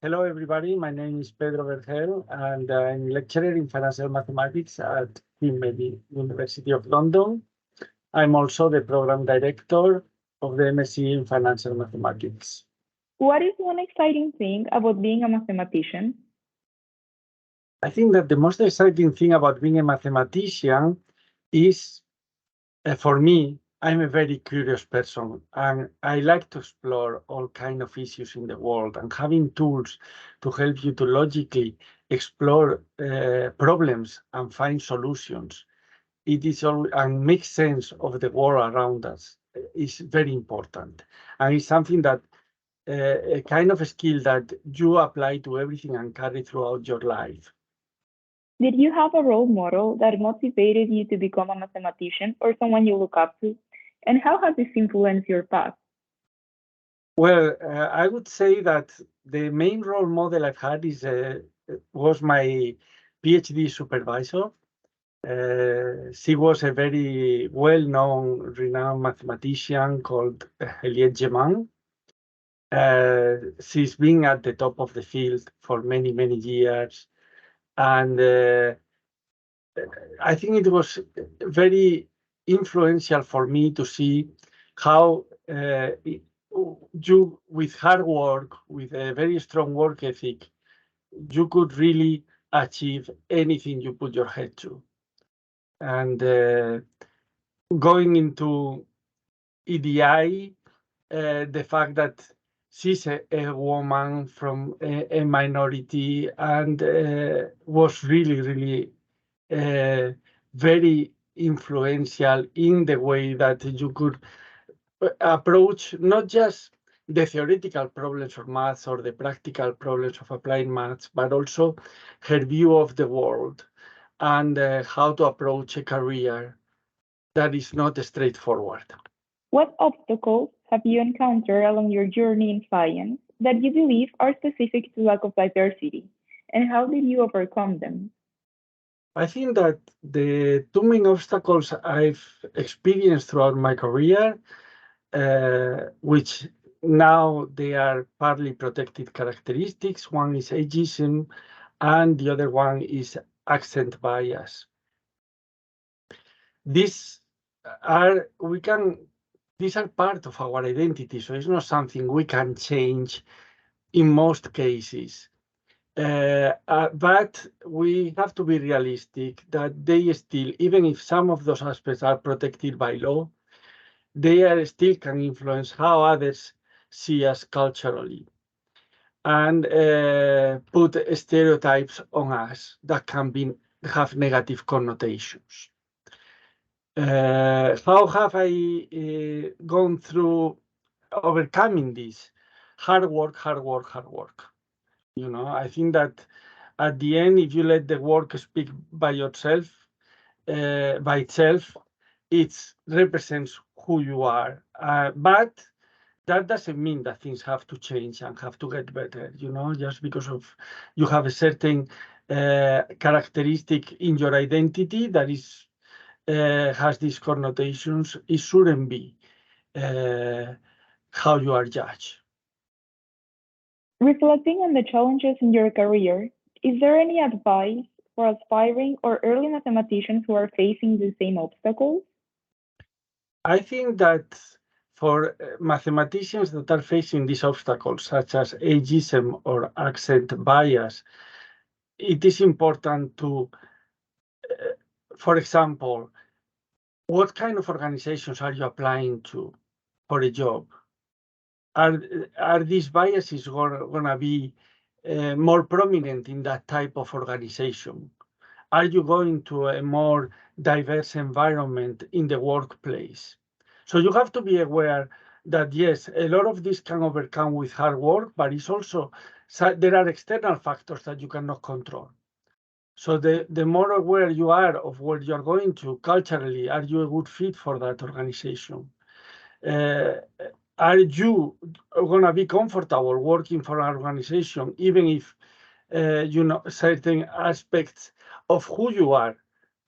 Hello, everybody. My name is Pedro Vergel, and I'm lecturer in financial mathematics at the University of London. I'm also the program director of the MSc in financial mathematics. What is one exciting thing about being a mathematician? I think that the most exciting thing about being a mathematician is, for me, I'm a very curious person, and I like to explore all kinds of issues in the world, and having tools to help you to logically explore problems and find solutions. It is all and make sense of the world around us is very important, and it's something that a kind of a skill that you apply to everything and carry throughout your life. Did you have a role model that motivated you to become a mathematician or someone you look up to? And how has this influenced your path? Well, I would say that the main role model I've had was my PhD supervisor. She was a very well-known, renowned mathematician called Eliette Geman. She's been at the top of the field for many, many years. And I think it was very influential for me to see how you, with hard work, with a very strong work ethic, you could really achieve anything you put your head to. And going into EDI, the fact that she's a woman from a minority and was really, really very influential in the way that you could approach not just the theoretical problems of maths or the practical problems of applying maths, but also her view of the world and how to approach a career that is not straightforward. What obstacles have you encountered along your journey in science that you believe are specific to lack of diversity? And how did you overcome them? I think that the two main obstacles I've experienced throughout my career, which now they are partly protected characteristics. One is ageism, and the other one is accent bias. These are part of our identity, so it's not something we can change in most cases. But we have to be realistic that they still, even if some of those aspects are protected by law, they are still can influence how others see us culturally and put stereotypes on us that can have negative connotations. How have I gone through overcoming this? Hard work, hard work, hard work. You know, I think that at the end, if you let the work speak by itself, it represents who you are. But that doesn't mean that things have to change and have to get better. You know, just because of you have a certain characteristic in your identity that is has these connotations, it shouldn't be how you are judged. Reflecting on the challenges in your career, is there any advice for aspiring or early mathematicians who are facing the same obstacles? I think that for mathematicians that are facing these obstacles, such as ageism or accent bias, it is important to, for example, what kind of organizations are you applying to for a job? Are these biases going to be more prominent in that type of organization? Are you going to a more diverse environment in the workplace? So you have to be aware that, yes, a lot of this can overcome with hard work, but it's also, there are external factors that you cannot control. So the more aware you are of where you're going to culturally, are you a good fit for that organization? Are you going to be comfortable working for an organization, even if certain aspects of who you are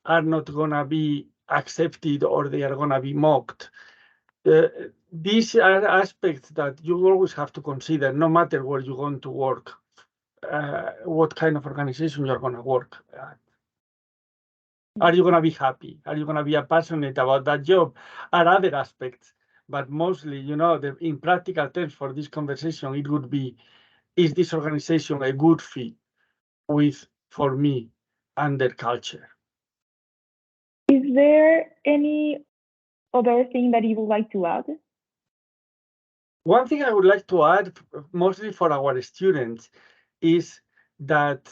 not going to be accepted or they are going to be mocked? These are aspects that you always have to consider, no matter where you're going to work what kind of organization you're going to work at. Are you going to be happy? Are you going to be passionate about that job? Are other aspects, but mostly, in practical terms for this conversation, it would be, is this organization a good fit for me and their culture? Is there any other thing that you would like to add? One thing I would like to add, mostly for our students, is that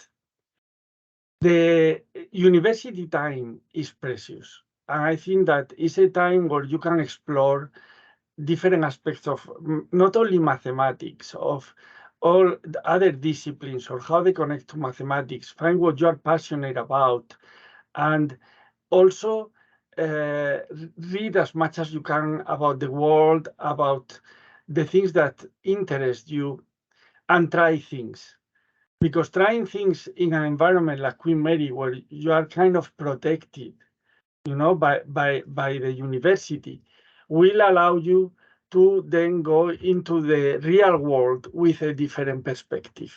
the university time is precious. And I think that it's a time where you can explore different aspects of not only mathematics, of all the other disciplines or how they connect to mathematics, find what you're passionate about, and also read as much as you can about the world, about the things that interest you, and try things. Because trying things in an environment like Queen Mary, where you are kind of protected, by the university, will allow you to then go into the real world with a different perspective.